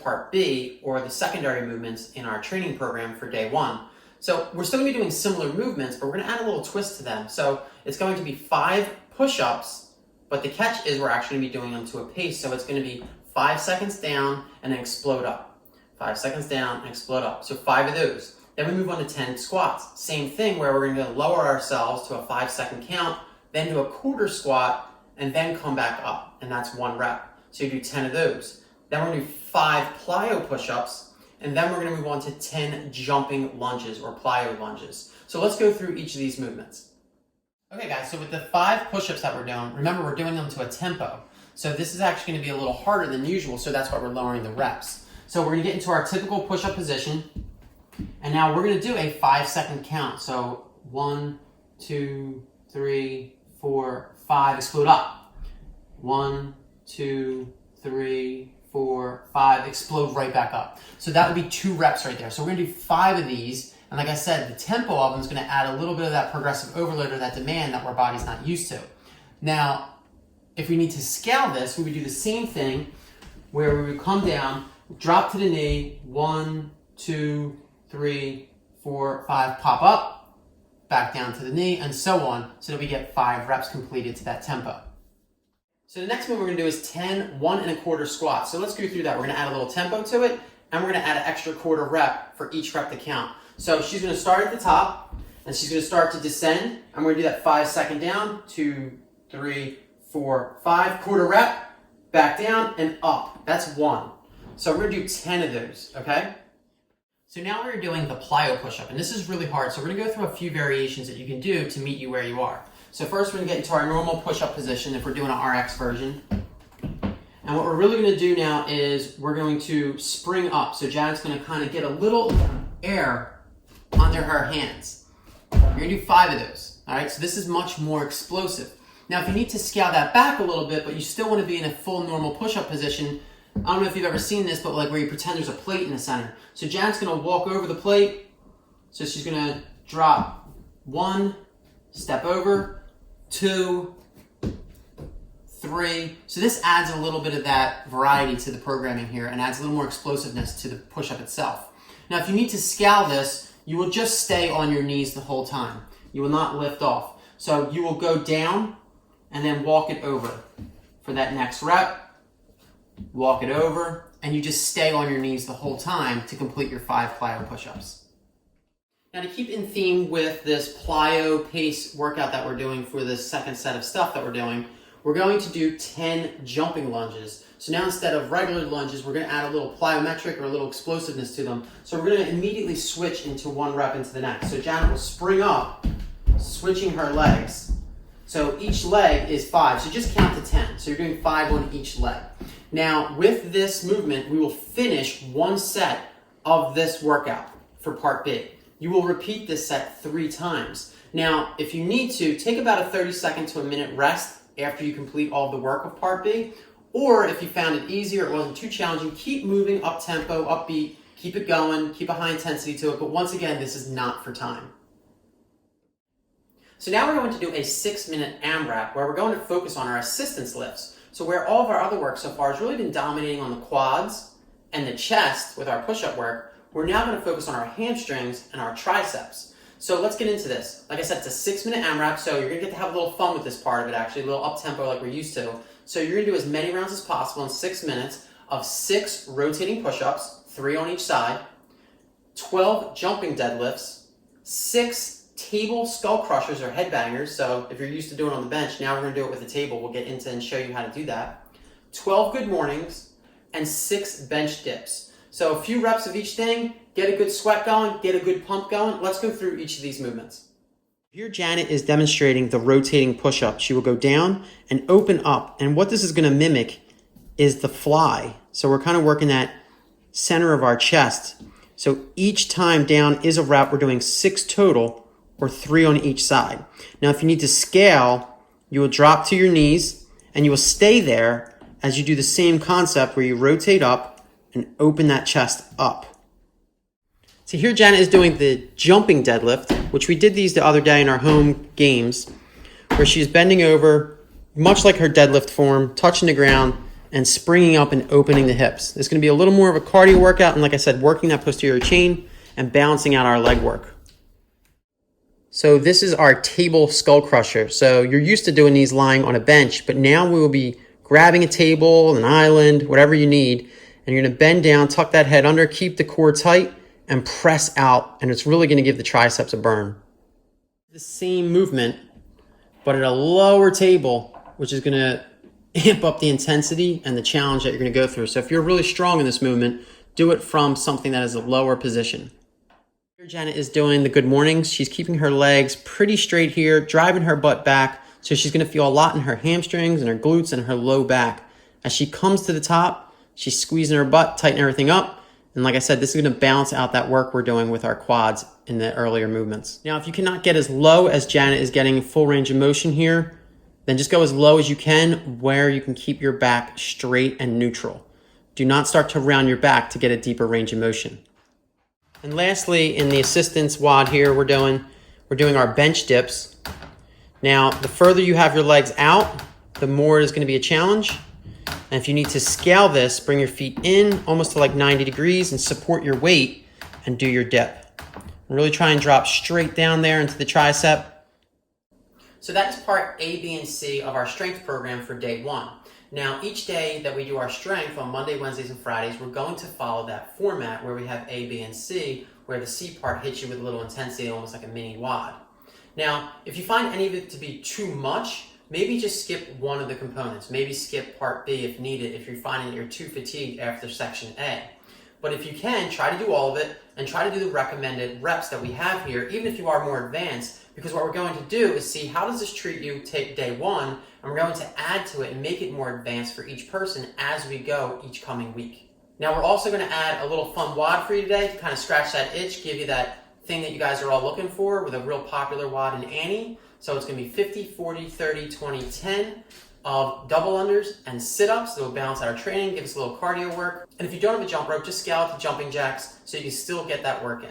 part B, or the secondary movements in our training program for day 1. So we're still gonna be doing similar movements, but we're gonna add a little twist to them. So it's going to be 5 push-ups, but the catch is we're actually gonna be doing them to a pace. So it's gonna be 5 seconds down and then explode up. 5 seconds down and explode up. So 5 of those. Then we move on to 10 squats. Same thing, where we're gonna lower ourselves to a 5-second count, then do a quarter squat, and then come back up, and that's 1 rep. So you do 10 of those. Then we're gonna do 5 plyo push-ups, and then we're gonna move on to 10 jumping lunges or plyo lunges. So let's go through each of these movements. Okay guys, so with the 5 push-ups that we're doing, remember we're doing them to a tempo. So this is actually gonna be a little harder than usual, so that's why we're lowering the reps. So we're gonna get into our typical push-up position, and now we're gonna do a 5-second count. So 1, 2, 3, 4, 5, explode up. 1, 2, 3, 4, 5, explode right back up. So that would be 2 reps right there. So we're gonna do 5 of these, and like I said, the tempo of them is gonna add a little bit of that progressive overload or that demand that our body's not used to. Now, if we need to scale this, we would do the same thing where we would come down, drop to the knee, 1, 2, 3, 4, 5, pop up, back down to the knee, and so on, so that we get 5 reps completed to that tempo. So the next move we're gonna do is 10 1¼ squats. So let's go through that. We're gonna add a little tempo to it, and we're gonna add an extra quarter rep for each rep to count. So she's gonna start at the top, and she's gonna start to descend, and we're gonna do that 5-second down, 2, 3, 4, 5, quarter rep, back down, and up. That's 1. So we're gonna do 10 of those, okay? So now we're doing the plyo push-up, and this is really hard. So we're gonna go through a few variations that you can do to meet you where you are. So first we're gonna get into our normal push-up position if we're doing an RX version. And what we're really gonna do now is we're going to spring up. So Janet's gonna kind of get a little air under her hands. You're gonna do 5 of those, all right? So this is much more explosive. Now if you need to scale that back a little bit, but you still wanna be in a full normal push-up position, I don't know if you've ever seen this, but like where you pretend there's a plate in the center. So Janet's gonna walk over the plate. So she's gonna drop 1, step over, 2, 3. So this adds a little bit of that variety to the programming here and adds a little more explosiveness to the push-up itself. Now if you need to scale this, you will just stay on your knees the whole time. You will not lift off. So you will go down and then walk it over for that next rep. Walk it over, and you just stay on your knees the whole time to complete your 5 plyo push-ups. Now to keep in theme with this plyo pace workout that we're doing for this second set of stuff that we're doing, we're going to do 10 jumping lunges. So now instead of regular lunges, we're gonna add a little plyometric or a little explosiveness to them. So we're gonna immediately switch into 1 rep into the next. So Janet will spring up, switching her legs. So each leg is 5, so just count to 10. So you're doing 5 on each leg. Now, with this movement, we will finish 1 set of this workout for part B. You will repeat this set 3 times. Now, if you need to, take about a 30-second to a minute rest after you complete all the work of part B, or if you found it easier, it wasn't too challenging, keep moving up-tempo, upbeat, keep it going, keep a high intensity to it, but once again, this is not for time. So now we're going to do a 6-minute AMRAP where we're going to focus on our assistance lifts. So where all of our other work so far has really been dominating on the quads and the chest with our push-up work, we're now going to focus on our hamstrings and our triceps. So let's get into this. Like I said, it's a 6-minute AMRAP, so you're going to get to have a little fun with this part of it actually, a little up-tempo like we're used to. So you're going to do as many rounds as possible in 6 minutes of 6 rotating push-ups, 3 on each side, 12 jumping deadlifts, 6 table skull crushers or headbangers. So if you're used to doing it on the bench, now we're going to do it with a table. We'll get into and show you how to do that. 12 good mornings and 6 bench dips. So a few reps of each thing, get a good sweat going, get a good pump going. Let's go through each of these movements. Here Janet is demonstrating the rotating push-up. She will go down and open up. And what this is going to mimic is the fly. So we're kind of working that center of our chest. So each time down is a rep. We're doing 6 total, or 3 on each side. Now, if you need to scale, you will drop to your knees and you will stay there as you do the same concept where you rotate up and open that chest up. So here Janet is doing the jumping deadlift, which we did these the other day in our home games, where she's bending over, much like her deadlift form, touching the ground, and springing up and opening the hips. It's going to be a little more of a cardio workout, and like I said, working that posterior chain and balancing out our leg work. So this is our table skull crusher. So you're used to doing these lying on a bench, but now we will be grabbing a table, an island, whatever you need, and you're going to bend down, tuck that head under, keep the core tight, and press out, and it's really going to give the triceps a burn. The same movement, but at a lower table, which is going to amp up the intensity and the challenge that you're going to go through. So if you're really strong in this movement, do it from something that is a lower position. Here Janet is doing the good mornings. She's keeping her legs pretty straight here, driving her butt back. So she's going to feel a lot in her hamstrings and her glutes and her low back. As she comes to the top, she's squeezing her butt, tightening everything up. And like I said, this is going to balance out that work we're doing with our quads in the earlier movements. Now, if you cannot get as low as Janet is getting full range of motion here, then just go as low as you can where you can keep your back straight and neutral. Do not start to round your back to get a deeper range of motion. And lastly, in the assistance WOD here, we're doing our bench dips. Now, the further you have your legs out, the more it is going to be a challenge. And if you need to scale this, bring your feet in almost to like 90 degrees and support your weight and do your dip. And really try and drop straight down there into the tricep. So that is part A, B, and C of our strength program for day one. Now, each day that we do our strength on Monday, Wednesdays, and Fridays, we're going to follow that format where we have A, B, and C, where the C part hits you with a little intensity, almost like a mini WOD. Now, if you find any of it to be too much, maybe just skip one of the components. Maybe skip part B if needed, if you're finding that you're too fatigued after section A. But if you can, try to do all of it and try to do the recommended reps that we have here, even if you are more advanced, because what we're going to do is see how does this treat you take day one, and we're going to add to it and make it more advanced for each person as we go each coming week. Now we're also going to add a little fun WOD for you today to kind of scratch that itch, give you that thing that you guys are all looking for with a real popular WOD in Annie. So it's going to be 50, 40, 30, 20, 10 of double unders and sit-ups that will balance out our training, give us a little cardio work. And if you don't have a jump rope, just scale out to jumping jacks so you can still get that work in.